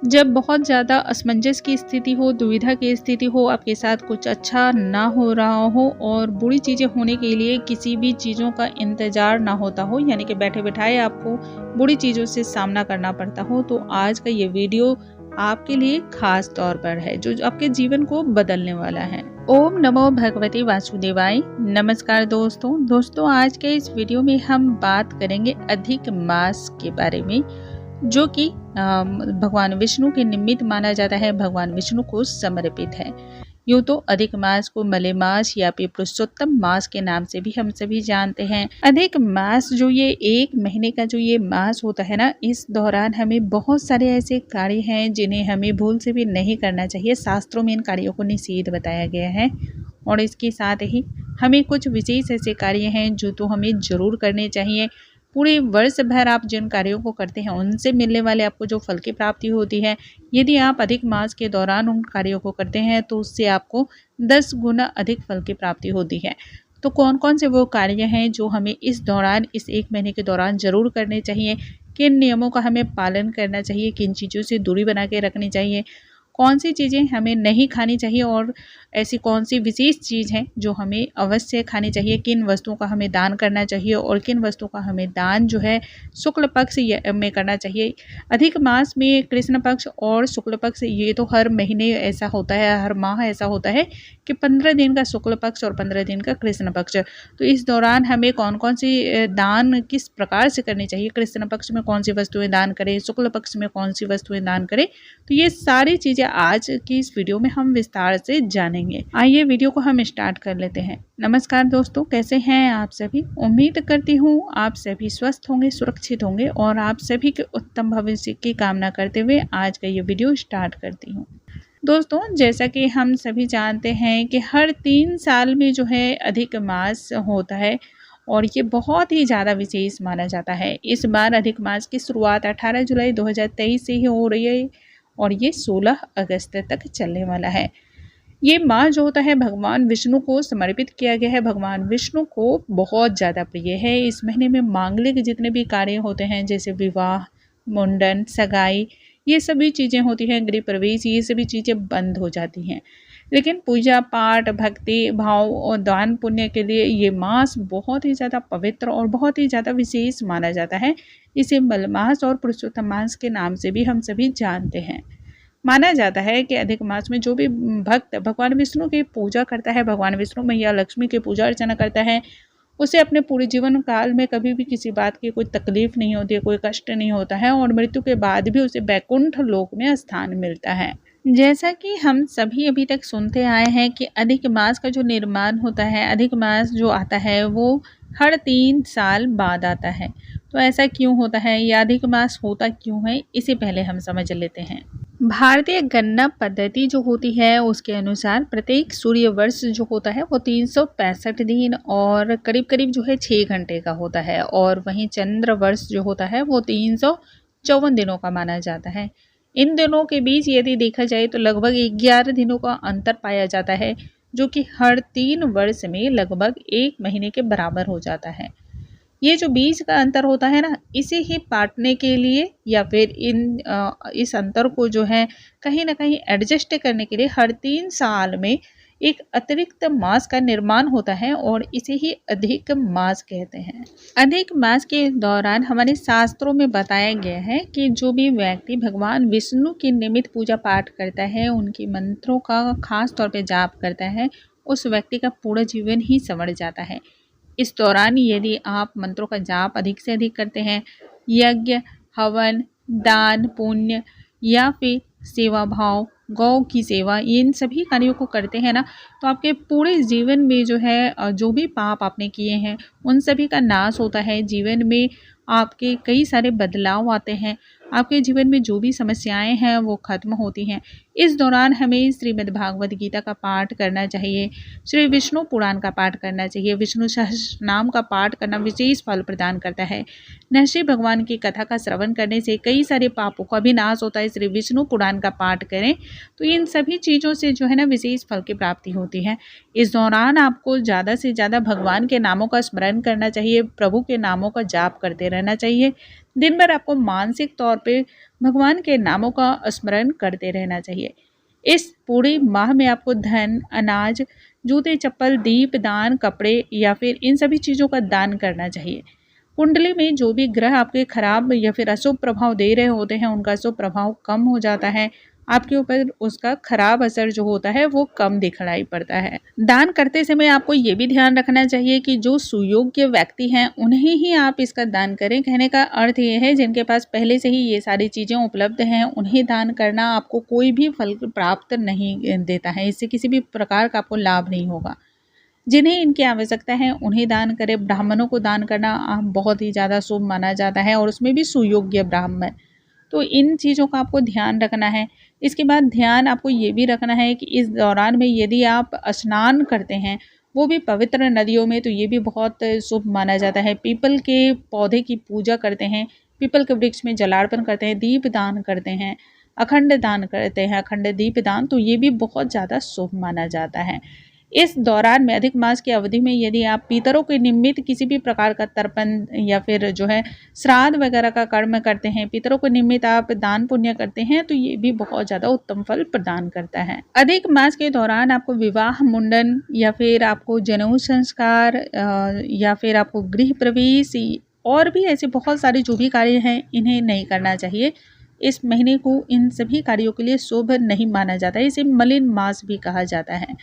जब बहुत ज़्यादा असमंजस की स्थिति हो, दुविधा की स्थिति हो, आपके साथ कुछ अच्छा ना हो रहा हो और बुरी चीज़ें होने के लिए किसी भी चीज़ों का इंतज़ार ना होता हो, यानी कि बैठे-बिठाए आपको बुरी चीज़ों से सामना करना पड़ता हो, तो आज का ये वीडियो आपके लिए ख़ास तौर पर है, जो आपके जीवन को बदलने वाला है। ओम नमो भगवते वासुदेवाय। नमस्कार दोस्तों, आज के इस वीडियो में हम बात करेंगे अधिक मास के बारे में, जो कि भगवान विष्णु के निमित्त माना जाता है, भगवान विष्णु को समर्पित है। यूँ तो अधिक मास को मलेमास या फिर पुरुषोत्तम मास के नाम से भी हम सभी जानते हैं। अधिक मास जो ये 1 महीने का जो ये मास होता है ना, इस दौरान हमें बहुत सारे ऐसे कार्य हैं जिन्हें हमें भूल से भी नहीं करना चाहिए। शास्त्रों में इन कार्यों को निषेध बताया गया है और इसके साथ ही हमें कुछ विशेष ऐसे कार्य हैं जो तो हमें ज़रूर करने चाहिए। पूरे वर्ष भर आप जिन कार्यों को करते हैं उनसे मिलने वाले आपको जो फल की प्राप्ति होती है, यदि आप अधिक मास के दौरान उन कार्यों को करते हैं तो उससे आपको 10 गुना अधिक फल की प्राप्ति होती है। तो कौन कौन से वो कार्य हैं जो हमें इस दौरान, इस 1 महीने के दौरान ज़रूर करने चाहिए, किन नियमों का हमें पालन करना चाहिए, किन चीज़ों से दूरी बना के रखनी चाहिए, कौन सी चीज़ें हमें नहीं खानी चाहिए और ऐसी कौन सी विशेष चीज़ है जो हमें अवश्य खानी चाहिए, किन वस्तुओं का हमें दान करना चाहिए और किन वस्तुओं का हमें दान जो है शुक्ल पक्ष में करना चाहिए। अधिक मास में कृष्ण पक्ष और शुक्ल पक्ष ये तो हर महीने ऐसा होता है, हर माह ऐसा होता है कि 15 दिन का शुक्ल पक्ष और 15 दिन का कृष्ण पक्ष। तो इस दौरान हमें कौन कौन सी दान किस प्रकार से करनी चाहिए, कृष्ण पक्ष में कौन सी वस्तुएं दान करें, शुक्ल पक्ष में कौन सी वस्तुएं दान करें, तो ये सारी चीज़ें आज की इस वीडियो में हम विस्तार से जानेंगे। आइए वीडियो को हम स्टार्ट कर लेते हैं। नमस्कार दोस्तों, कैसे हैं आप सभी? उम्मीद करती हूँ आप सभी स्वस्थ होंगे, सुरक्षित होंगे और आप सभी के उत्तम भविष्य की कामना करते हुए आज का ये वीडियो स्टार्ट करती हूँ। दोस्तों, जैसा कि हम सभी जानते हैं कि हर 3 साल में जो है अधिक मास होता है और ये बहुत ही ज़्यादा विशेष माना जाता है। इस बार अधिक मास की शुरुआत 18 जुलाई 2023 से ही हो रही है और ये 16 अगस्त तक चलने वाला है। ये माह जो होता है भगवान विष्णु को समर्पित किया गया है। भगवान विष्णु को बहुत ज़्यादा प्रिय है। इस महीने में मांगलिक जितने भी कार्य होते हैं, जैसे विवाह, मुंडन, सगाई, ये सभी चीज़ें होती हैं, गृह प्रवेश, ये सभी चीज़ें बंद हो जाती हैं। लेकिन पूजा पाठ, भक्ति भाव और दान पुण्य के लिए ये मास बहुत ही ज़्यादा पवित्र और बहुत ही ज़्यादा विशेष माना जाता है। इसे मलमास और पुरुषोत्तम मास के नाम से भी हम सभी जानते हैं। माना जाता है कि अधिक मास में जो भी भक्त भगवान विष्णु की पूजा करता है, भगवान विष्णु मैया लक्ष्मी की पूजा अर्चना करता है, उसे अपने पूरे जीवन काल में कभी भी किसी बात की कोई तकलीफ नहीं होती है, कोई कष्ट नहीं होता है और मृत्यु के बाद भी उसे वैकुंठ लोक में स्थान मिलता है। जैसा कि हम सभी अभी तक सुनते आए हैं कि अधिक मास का जो निर्माण होता है, अधिक मास जो आता है वो हर 3 साल बाद आता है। तो ऐसा क्यों होता है या अधिक मास होता क्यों है, इसे पहले हम समझ लेते हैं। भारतीय गणना पद्धति जो होती है उसके अनुसार प्रत्येक सूर्य वर्ष जो होता है वो 365 दिन और करीब करीब जो है 6 घंटे का होता है और वहीं चंद्र वर्ष जो होता है वो 354 दिनों का माना जाता है। इन दिनों के बीच यदि देखा जाए तो लगभग 11 दिनों का अंतर पाया जाता है, जो कि हर 3 वर्ष में लगभग 1 महीने के बराबर हो जाता है। ये जो बीच का अंतर होता है ना, इसे ही पाटने के लिए या फिर इस अंतर को जो है कहीं ना कहीं एडजस्ट करने के लिए हर 3 साल में एक अतिरिक्त मास का निर्माण होता है और इसे ही अधिक मास कहते हैं। अधिक मास के दौरान हमारे शास्त्रों में बताया गया है कि जो भी व्यक्ति भगवान विष्णु की नियमित पूजा पाठ करता है, उनके मंत्रों का खास तौर पे जाप करता है, उस व्यक्ति का पूरा जीवन ही संवर जाता है। इस दौरान यदि आप मंत्रों का जाप अधिक से अधिक करते हैं, यज्ञ, हवन, दान, पुण्य या फिर सेवा भाव, गौ की सेवा, इन सभी कार्यों को करते हैं ना, तो आपके पूरे जीवन में जो है जो भी पाप आपने किए हैं उन सभी का नाश होता है। जीवन में आपके कई सारे बदलाव आते हैं, आपके जीवन में जो भी समस्याएं हैं वो खत्म होती हैं। इस दौरान हमें श्रीमद् भागवत गीता का पाठ करना चाहिए, श्री विष्णु पुराण का पाठ करना चाहिए। विष्णु सहस्त्र नाम का पाठ करना विशेष फल प्रदान करता है। नरसिंह भगवान की कथा का श्रवण करने से कई सारे पापों का भी नाश होता है। श्री विष्णु पुराण का पाठ करें तो इन सभी चीज़ों से जो है ना विशेष फल की प्राप्ति होती है। इस दौरान आपको ज़्यादा से ज़्यादा भगवान के नामों का स्मरण करना चाहिए, प्रभु के नामों का जाप करते रहना चाहिए, दिन भर आपको मानसिक तौर पे भगवान के नामों का स्मरण करते रहना चाहिए। इस पूरे माह में आपको धन, अनाज, जूते, चप्पल, दीप दान, कपड़े या फिर इन सभी चीज़ों का दान करना चाहिए। कुंडली में जो भी ग्रह आपके खराब या फिर अशुभ प्रभाव दे रहे होते हैं, उनका अशुभ प्रभाव कम हो जाता है। आपके ऊपर उसका खराब असर जो होता है वो कम दिखलाई पड़ता है। दान करते समय आपको ये भी ध्यान रखना चाहिए कि जो सुयोग्य व्यक्ति हैं उन्हें ही आप इसका दान करें। कहने का अर्थ ये है जिनके पास पहले से ही ये सारी चीज़ें उपलब्ध हैं उन्हें दान करना आपको कोई भी फल प्राप्त नहीं देता है, इससे किसी भी प्रकार का आपको लाभ नहीं होगा। जिन्हें इनकी आवश्यकता है उन्हें दान करें। ब्राह्मणों को दान करना बहुत ही ज़्यादा शुभ माना जाता है और उसमें भी सुयोग्य ब्राह्मण। तो इन चीज़ों का आपको ध्यान रखना है। इसके बाद ध्यान आपको ये भी रखना है कि इस दौरान में यदि आप स्नान करते हैं वो भी पवित्र नदियों में, तो ये भी बहुत शुभ माना जाता है। पीपल के पौधे की पूजा करते हैं, पीपल के वृक्ष में जलार्पण करते हैं, दीप दान करते हैं, अखंड दान करते हैं, अखंड दीप दान, तो ये भी बहुत ज़्यादा शुभ माना जाता है। इस दौरान में अधिक मास की अवधि में यदि आप पितरों के निमित्त किसी भी प्रकार का तर्पण या फिर जो है श्राद्ध वगैरह का कर्म करते हैं, पितरों के निमित्त आप दान पुण्य करते हैं, तो ये भी बहुत ज़्यादा उत्तम फल प्रदान करता है। अधिक मास के दौरान आपको विवाह, मुंडन या फिर आपको जनेऊ संस्कार या फिर आपको गृह प्रवेश और भी ऐसे बहुत सारे जो भी कार्य हैं इन्हें नहीं करना चाहिए। इस महीने को इन सभी कार्यों के लिए शुभ नहीं माना जाता है, इसे मलिन मास भी कहा जाता है।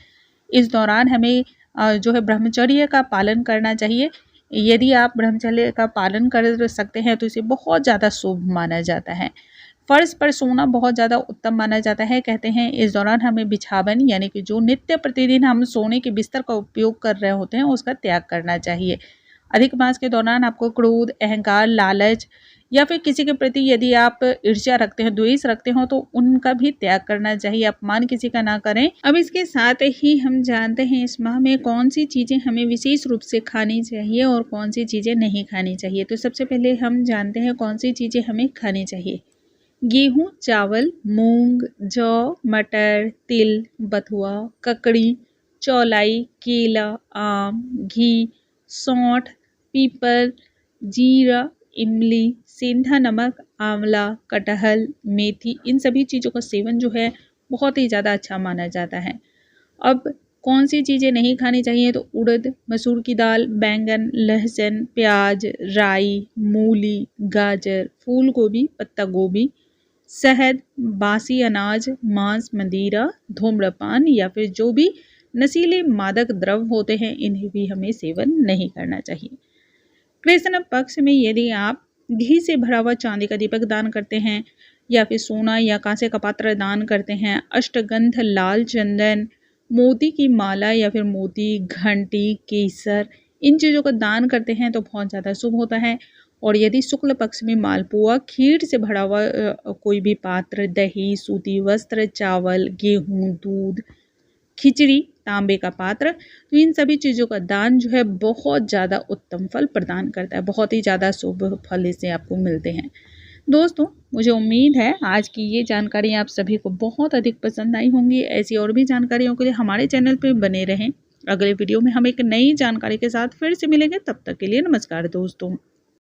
इस दौरान हमें जो है ब्रह्मचर्य का पालन करना चाहिए। यदि आप ब्रह्मचर्य का पालन कर सकते हैं तो इसे बहुत ज़्यादा शुभ माना जाता है। फर्श पर सोना बहुत ज़्यादा उत्तम माना जाता है। कहते हैं इस दौरान हमें बिछावन यानी कि जो नित्य प्रतिदिन हम सोने के बिस्तर का उपयोग कर रहे होते हैं उसका त्याग करना चाहिए। अधिक मास के दौरान आपको क्रोध, अहंकार, लालच या फिर किसी के प्रति यदि आप ईर्ष्या रखते हैं, द्वेष रखते हो, तो उनका भी त्याग करना चाहिए। अपमान किसी का ना करें। अब इसके साथ ही हम जानते हैं इस माह में कौन सी चीज़ें हमें विशेष रूप से खानी चाहिए और कौन सी चीज़ें नहीं खानी चाहिए। तो सबसे पहले हम जानते हैं कौन सी चीज़ें हमें खानी चाहिए। गेहूँ, चावल, मूंग, जौ, मटर, तिल, बथुआ, ककड़ी, चौलाई, केला, आम, घी, सौंठ, पीपल, जीरा, इमली, सेंधा नमक, आंवला, कटहल, मेथी, इन सभी चीज़ों का सेवन जो है बहुत ही ज़्यादा अच्छा माना जाता है। अब कौन सी चीज़ें नहीं खानी चाहिए, तो उड़द, मसूर की दाल, बैंगन, लहसुन, प्याज, राई, मूली, गाजर, फूल गोभी, पत्ता गोभी, शहद, बासी अनाज, मांस, मदिरा, धूम्रपान या फिर जो भी नशीले मादक द्रव्य होते हैं इन्हें भी हमें सेवन नहीं करना चाहिए। कृष्ण पक्ष में यदि आप घी से भरा हुआ चांदी का दीपक दान करते हैं या फिर सोना या कांसे का पात्र दान करते हैं, अष्टगंध, लाल चंदन, मोती की माला या फिर मोती, घंटी, केसर, इन चीज़ों का दान करते हैं तो बहुत ज़्यादा शुभ होता है। और यदि शुक्ल पक्ष में मालपुआ, खीर से भरा हुआ कोई भी पात्र, दही, सूती वस्त्र, चावल, गेहूँ, दूध, खिचड़ी, तांबे का पात्र, तो इन सभी चीज़ों का दान जो है बहुत ज़्यादा उत्तम फल प्रदान करता है। बहुत ही ज़्यादा शुभ फल इससे आपको मिलते हैं। दोस्तों, मुझे उम्मीद है आज की ये जानकारी आप सभी को बहुत अधिक पसंद आई होंगी। ऐसी और भी जानकारियों के लिए हमारे चैनल पर बने रहें। अगले वीडियो में हम एक नई जानकारी के साथ फिर से मिलेंगे। तब तक के लिए नमस्कार दोस्तों।